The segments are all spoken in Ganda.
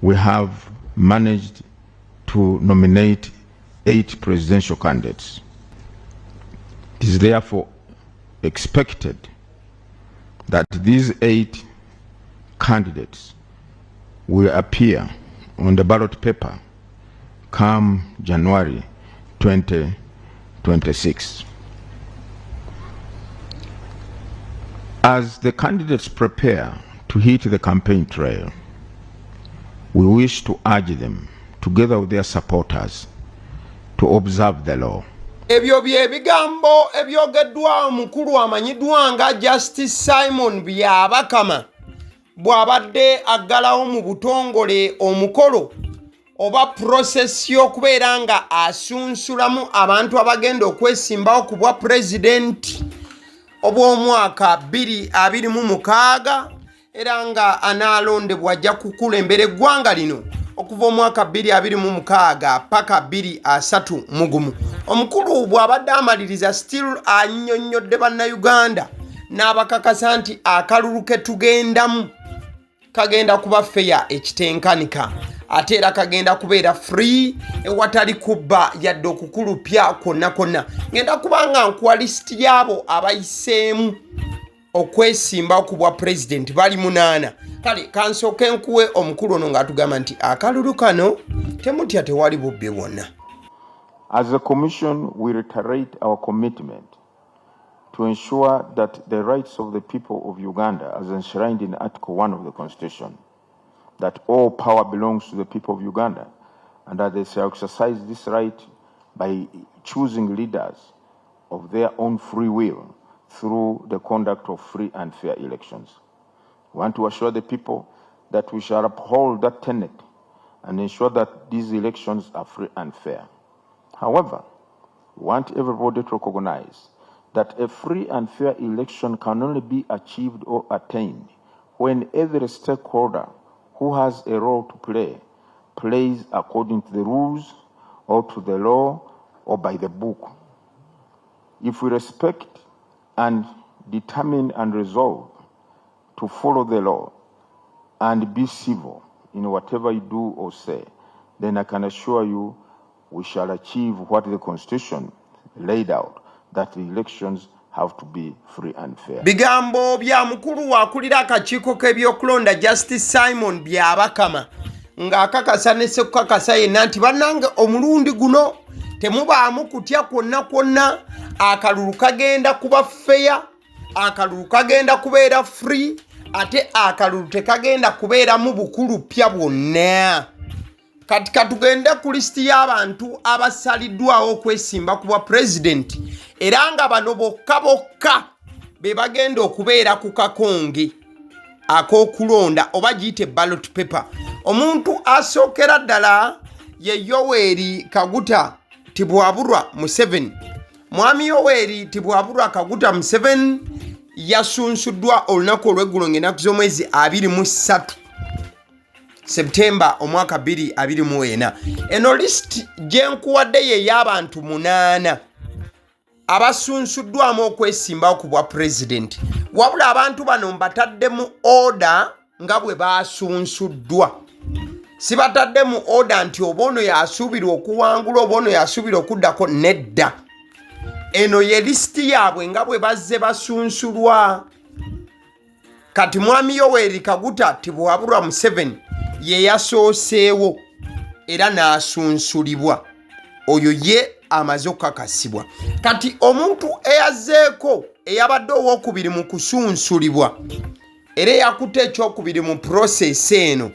we have managed to nominate 8 presidential candidates. It is therefore expected that these 8 candidates will appear on the ballot paper come January 2026. As the candidates prepare to hit the campaign trail, we wish to urge them, together with their supporters, to observe the law. Ebyo bye bigambo ebyogeddwa omukulu amanyiddwa nga Justice Simon Byabakama bw'abadde aggalawo mu butongole omukolo oba process y'okubeera nga asunsulamu abantu abagenda okwesimbawo ku bwa pulezidenti obw'omwaka 2026 era nga anaalondebwa ajja kukulembera eggwanga lino okuva omwaka 2026 paka 2031. Omukulu bw'abadde amaliriza still annyonnyodde bannayuganda n'abakakasa nti akalulu ke tugendamu kagenda kuba fair ekitenkanika ate era kagenda kubeera free ewatali kubba yadde okukulupya kwonna kwonna. Ngenda kubanga nkuwa lisiti y'abo abayiseemu okwesimbawo ku bwa pulezidenti bali 8. Kale kansooke nkuwe omukulu ono ng'atugamba nti akalulu kano temutya tewali bubbi bwonna. As a commission, we reiterate our commitment to ensure that the rights of the people of Uganda, as enshrined in Article 1 of the Constitution, that all power belongs to the people of Uganda, and that they shall exercise this right by choosing leaders of their own free will through the conduct of free and fair elections. We want to assure the people that we shall uphold that tenet and ensure that these elections are free and fair. However, we want everybody to recognize that a free and fair election can only be achieved or attained when every stakeholder who has a role to play plays according to the rules or to the law or by the book. If we respect and determine and resolve to follow the law and be civil in whatever you do or say, then I can assure you we shall achieve what the Constitution laid out, that the elections have to be free and fair. Bigambo bya mukulu wakulira akakiiko k'ebyokulonda Justice Simon Byabakama ng'akakasa ne ssekukakasa yenna nti bannange omulundi guno temubaamu kutya kwonna kwonna. Akalulu kagenda kuba fair, akalulu kagenda kubeera free, ate akalulu tekagenda kubeera mu bukulupya bwonna. Kati katugende ku lisiti y'abantu abasaliddwawo okwesimba ku bwa pulezidenti era nga bano bokka bokka be bagenda okubeera ku kakonge ak'okulonda oba giyite ballot paper. Omuntu asookera ddala ye Yoweri Kaguta Tibwabulwa Museveni. Mwami Yoweri Tibwabulwa Kaguta Museveni yasunsuddwa olunaku olw'eggulo ng'ennaku z'omwezi 23 September omwaka 2024. Eno list gye nkuwadde ye y'abantu 8 abasunsuddwamu okwesimbawo ku bwa pulezidenti. Wabula abantu bano mbatadde mu order nga bwe basunsuddwa. Si batadde mu order nti oba ono yasuubirwa okuwangula oba ono yasuubirwa okuddako, nedda. Eno ye lisiti yaabwe nga bwe bazze basunsulwa. Kati mwami Yoweri Kaguta Tibwabulwa Museveni ye yasooseewo era n'asunsulibwa. Oyo ye amaze okukakasibwa. Kati omuntu eyazzeeko eyabadde owookubiri mu kusunsulibwa era yakutte ekyokubiri mu process eno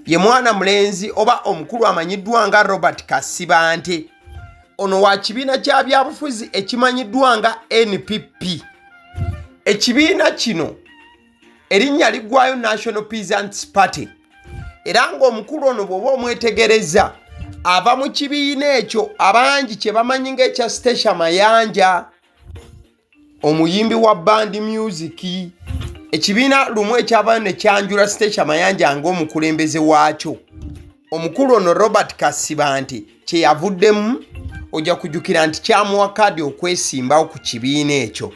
ye mwana mulenzi oba omukulu amanyiddwa nga Robert Kasibante. Ono wa kibiina kya byabufuzi ekimanyiddwa nga NPP. Ekibiina kino erinnya liggwayo National Peasants Party. Era ng'omukulu ono bw'oba omwetegereza ava mu kibiina ekyo abangi kye bamanyi ng'ekya Stesha Mayanja, omuyimbi wa band music. Ekibiina lumu ekyavayo ne kyanjula Stesha Mayanja ng'omukulembeze waakyo. Omukulu ono Robert Kasibante kye yavuddemu ojja kujjukira nti kyamuwa kadi okwesimbawo ku kibiina ekyo.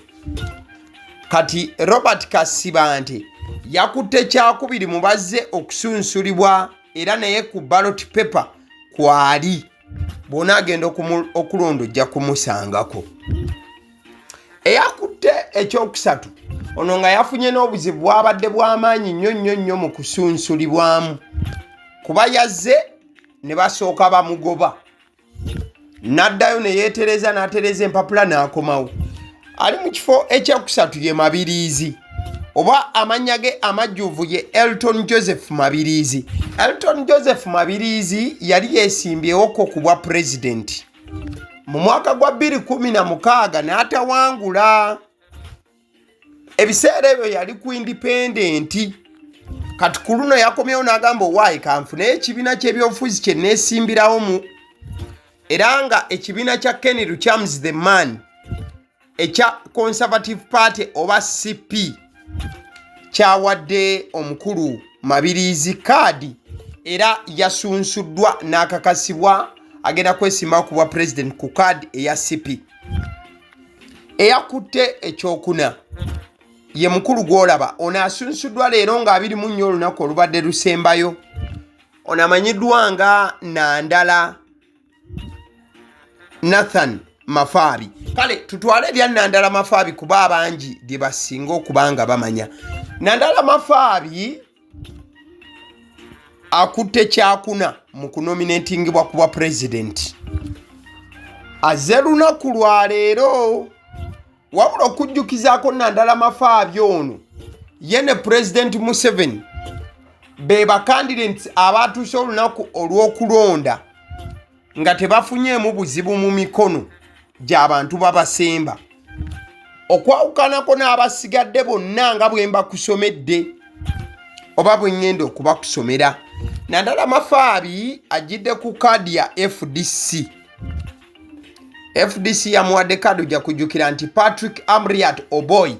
Kati Robert Kasibante yakutte kyakubiri mu bazze okusunsulibwa era naye ku ballot paper kwali bw'ona agenda okulonda ojja kumusangako. Eyakutte ekyokusatu ono nga yafunye n'obuzibu bwabadde bw'amaanyi nnyo mu kusunsulibwamu kuba yazze ne basooka bamugoba n'addayo ne yeetereza n'atereza empapula n'akomawo. Ali mu kifo ekyokusatu ye Mabirizi oba amannya ge amajjuvu ye Elton Joseph Mabirizi. Elton Joseph Mabirizi yali yeesimbyewo ku bwa pulezidenti mu mwaka gwa 2016 n'atawangula. Ebiseera ebyo yali ku independenti. Kati ku luno yakomyewo n'agamba owaayi kanfunayo ekibiina ky'ebyobufuzi kye neesimbirawo mu era nga ekibiina kya Ken Ruchams the man ekya Conservative Party oba CP kyawadde omukulu Mabirizi kaadi era yasunsuddwa n'akakasibwa agenda kwesimbawo ku bwa president ku kaadi eya CP. Eyakutte ekyokuna ye mukulu gw'olaba ono asunsuddwa leero nga 24 olunaku olubadde lusembayo. Ono amanyiddwa nga Nandala Nathan Mafaabi. Kale tutwale erya Nandala Mafaabi kuba abangi lye basinga okuba nga bamanya. Nandala Mafaabi akutte kyakuna mu kunominatingibwa ku bwa president. Azze lunaku lwa leero wabula okujjukizaako Nandala Mafaabi ono ye ne President Museveni be ba candidates abatuuse olunaku olw'okulonda nga tebafunyeemu buzibu mu mikono gy'abantu babasemba. Okwawukanako n'abasigadde bonna nga bwe mbakusomedde oba bwe ngenda okubakusomera. Nandala Mafaabi ajjidde ku kaadi ya FDC. FDC yamuwadde kaadi ojja kujjukira nti Patrick Amriat Oboy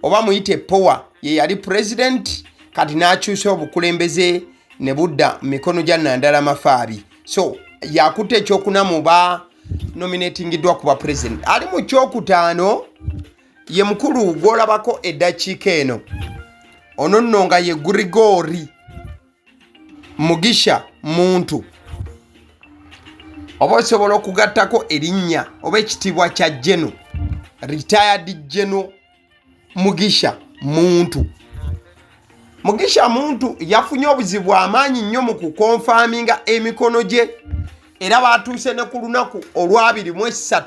oba muyite Power ye yali president kati n'akyusa obukulembeze ne budda mu mikono gya Nandala Mafaabi. So yakutte ekyokuna mu ba nominatingiddwa ku bwa president. Ali mu kyokutaano ye mukulu gw'olabako eddakiika eno ono nno nga ye Grigori Mugisha Muntu oba osobola okugattako erinnya oba ekitiibwa kya Geno retired Geno Mugisha Muntu. Mugisha Muntu yafunye obuzibu amaanyi nnyo mu kukonfaminga emikono gye era batuuse ne ku lunaku olwa 23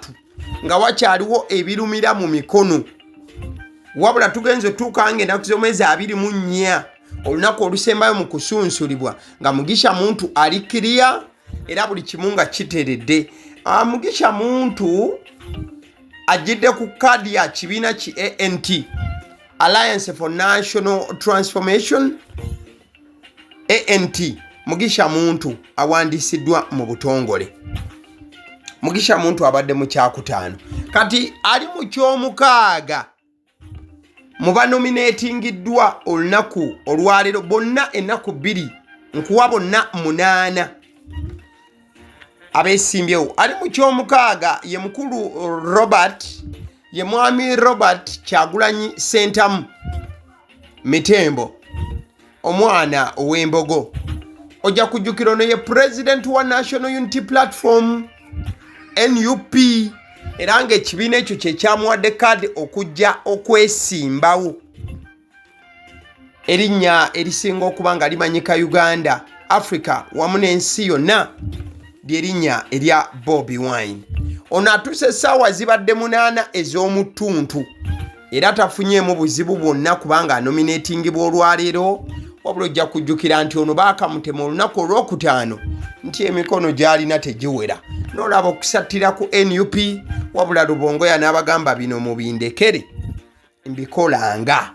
nga wakyaliwo ebirumira mu mikono. Wabula tugenze tuuka ng'ennaku z'omwezi 24 olunaku olusembayo mu kusunsulibwa nga Mugisha Muntu ali kiriya era buli kimu nga kiteredde. Mugisha Muntu ajjidde ku kaadi ya kibiina ki ANT Alliance for National Transformation ANT. Mugisha Muntu awandiisiddwa mu butongole. Mugisha Muntu abadde mu kyakutaano kati ali mu kyomukaaga mu banominatingiddwa olunaku olwaleero bonna ennaku 2 nkuwa bonna 8 abeesimbyewo. Ali mu kyomukaaga ye mukulu Robert ye mwami Robert Kyagulanyi Sentamu Mitembo omwana ow'Embogo. Ojja kujjukira ono ye president wa National Unity Platform NUP era ng'ekibiina ekyo kye kyamuwadde kaadi okujja okwesimbawo. Erinnya erisinga okuba nga limanyika Uganda, Africa wamu n'ensi yonna ly'erinnya erya Bobi Wine. Ono atuuse essaawa zibadde 8 ez'omutuntu era tafunyeemu buzibu bwonna kubanga nominatingibwa olwaleero. Wabula ojja kujjukira nti ono baakamutema olunaku olwokutaano nti emikono gy'alina tegiwera n'olaba okusattira ku NUP. Wabula Lubongoya n'abagamba bino mubindekere mbikolanga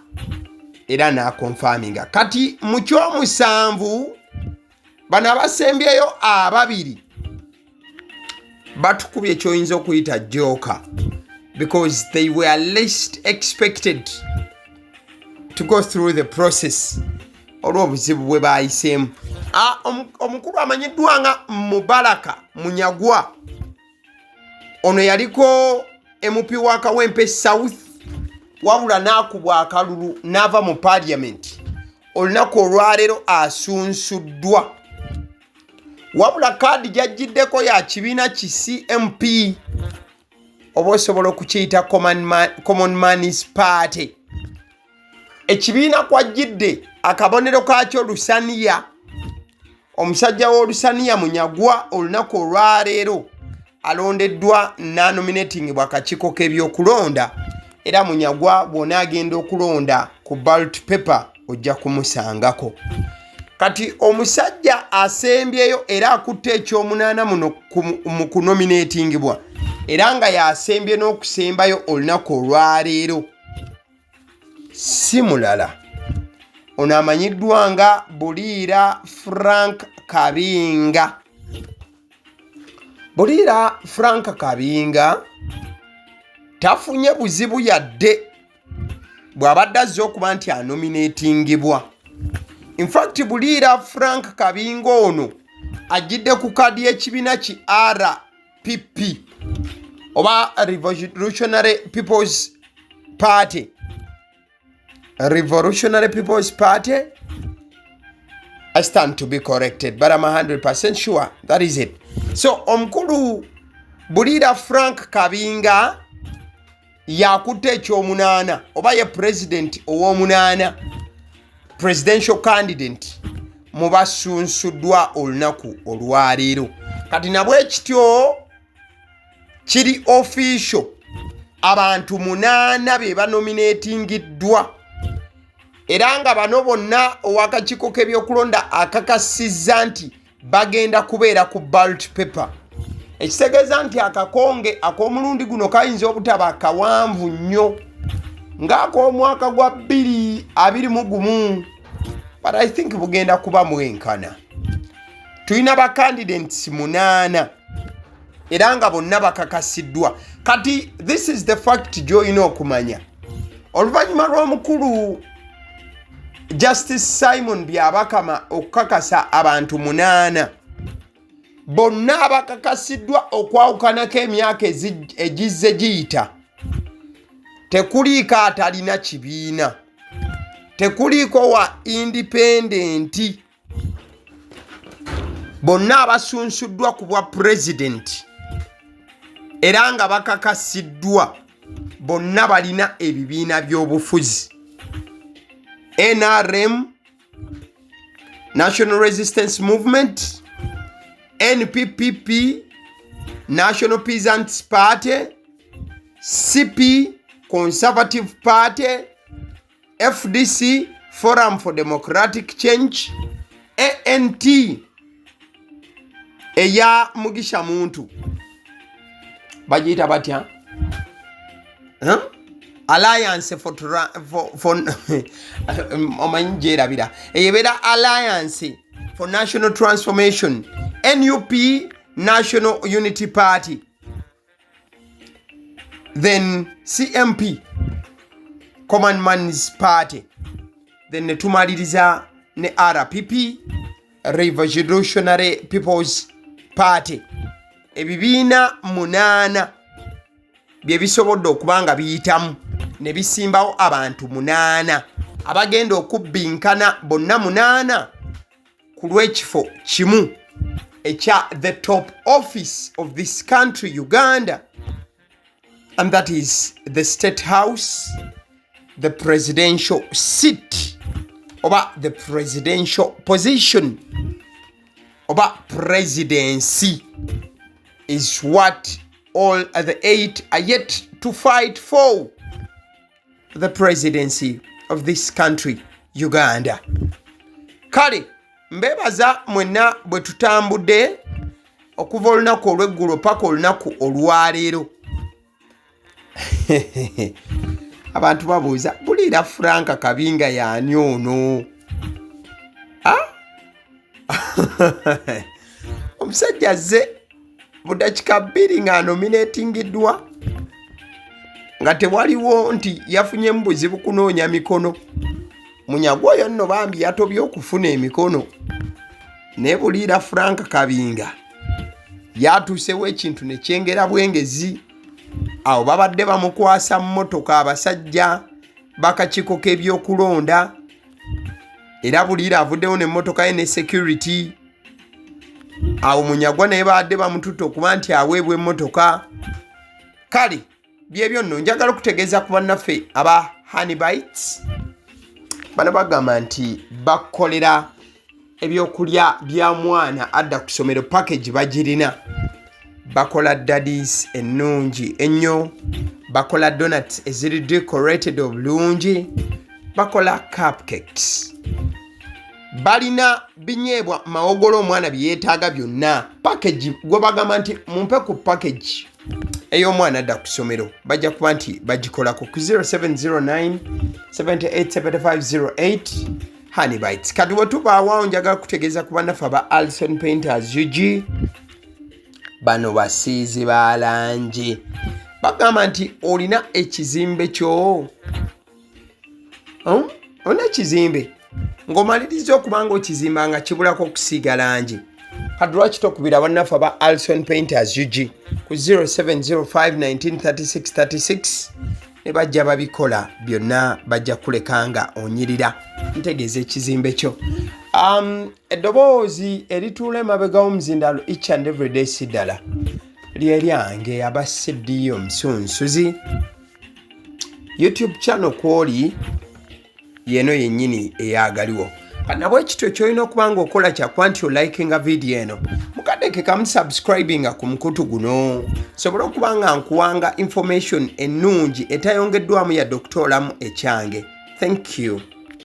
era n'akonfaminga. Kati mu kyomusanvu bano abasembyeyo ababiri batukubye ekyoyinza okuyita joka because they were least expected to go through the process olw'obuzibu bwe baayiseemu. Omukulu amanyiddwa nga Mubaraka Munyagwa ono yaliko MP wa Kawempe South wabula n'akubwa akalulu n'ava mu parliament olunaku olwaleero asunsuddwa. Wabula kaadi gyajjiddeko ya kibiina ki CMP oba osobola okukiyita Common Man's Party. Ekibiina kwajjidde akabonero kaakyo Lusaniya, omusajja w'Olusaniya Munyagwa olunaku olwaleero alondeddwa nominating bw'akakiiko k'ebyokulonda, era Munyagwa bw'onaagenda okulonda ku ballot paper ojja kumusangako. Kati omusajja asembyeyo era akutte ekyomunaana muno mu kunominatingibwa, era nga yasembye n'okusembayo olunaku olwaleero, si mulala ono amanyiddwa nga Buliira Frank Kabinga. Buliira Frank Kabinga tafunye buzibu yadde bw'abadde azze okuba nti anominatingibwa. In fact, Buliira Frank Kabinga ono ajjidde ku kaadi y'ekibiina ki RPP oba Revolutionary People's Party. Revolutionary People's Party? I stand to be corrected, but I'm 100% sure that is it. So, omukulu Buliira Frank Kabinga yakutte ekyomunaana oba ye president ow'omunaana, presidential candidate mu basunsuddwa olunaku olwaleero. Kati nabwe kityo kiri official, abantu 8 be banominatingiddwa, era nga bano bonna ow'akakiiko k'ebyokulonda akakasizza nti bagenda kubeera ku ballot paper. Ekitegeeza nti akakonge ak'omulundi guno kayinza obutaba kawanvu nnyo ng'ak'omwaka gwa 2021, but I think bugenda kuba mwenkana. Tulina ba candidates 8 era nga bonna bakakasiddwa. Kati this is the fact gy'olina okumanya. Oluvannyuma lw'omukulu Justice Simon Byabakama okukakasa abantu 8, bonna abakakasiddwa okwawukanako emyaka egizze giyita, tekuliiko atalina kibiina, tekuliiko wa independenti, bonna abasunsuddwa ku bwa president era nga bakakasiddwa bonna balina ebibiina by'obufuzi. NRM, National Resistance Movement, NPPP, National Peasants Party, CP, Conservative Party, FDC, Forum for Democratic Change, ANT, eya Mugisha Muntu bagiyita batya? Alliance for omanjerabira eyebera Alliance for National Transformation, NUP, National Unity Party, then CMP, Common Man's Party, then netumaliriza ne RPP, Revolutionary People's Party. Ebibiina 8 bye bisobodde okubanga biyitamu ne bisimbawo abantu 8 abagenda okubbinkana bonna 8 ku lw'ekifo kimu ekya the top office of this country, Uganda, and that is the State House, the presidential seat, oba the presidential position, oba presidency is what all the 8 are yet to fight for. The presidency of this country, Uganda. Kale, mbebaza mwenna bwe tutambudde okuva olunaku olw'eggulo paka olunaku olwaleero. Abantu babuuza, Buliira Frank Kabinga y'ani ono? Omusajja azze mu dakiika 2 nga nominatingiddwa nga tewaliwo nti yafunyemu buzibu kunoonya mikono. Munyagwa oyo nno bambi yatobye okufuna emikono. Ne Buliira Frank Kabinga yatuusewo ekintu ne kyengera bwengezi. Awo babadde bamukwasa mmotoka abasajja bakakiiko k'ebyokulonda era buliira avuddewo n'emmotoka ye ne security. Awo Munyagwa naye baadde bamututte okuba nti aweebwa emmotoka. Kale byebyo nno njagala okutegeeza ku bannaffe aba Honey Bites. Bano bagamba nti bakolera ebyokulya bya mwana adda ku ssomero package bagirina. Bakola daddies ennungi ennyo, bakola donuts eziri decorated obulungi, bakola cupcakes. Balina binyeebwa mawogolo omwana bye yeetaaga byonna. Package gwe bagamba nti mumpe ku package ey'omwana adda ku ssomero bajja kuba nti bagikolako ku 0709 787508 Honey Bites. Kati bwe tubaawo njagala kutegeeza ku bannaffe aba Alison Painters UG. Bano basiizi ba langi. Bagamba nti olina ekizimbe kyo. Olina ekizimbe ng'omaliriza okuba ng'okizimba nga kibulako okusiiga langi. Kati lwaki tokubira bannaffe aba Alison Painters UG ku 0705193636 ne bajja babikola byonna bajja kuleka nga onyirira. Ntegeeza ekizimbe kyo. Eddoboozi erituula emabega w'omuzindalo each and every day siddala lye lyange abasseddiyo omusunsuzi. YouTube channel kwoli yeno yennyini eyagaliwo. Nabwe ekityo kyolina okuba ng'okola kyakuba nti olikinga vidiyo eno mukaddeke kamu subscribinga ku mukutu guno sobole okuba nga nkuwanga information ennungi etayongeddwamu yadde okutoolamu ekyange. Thank you.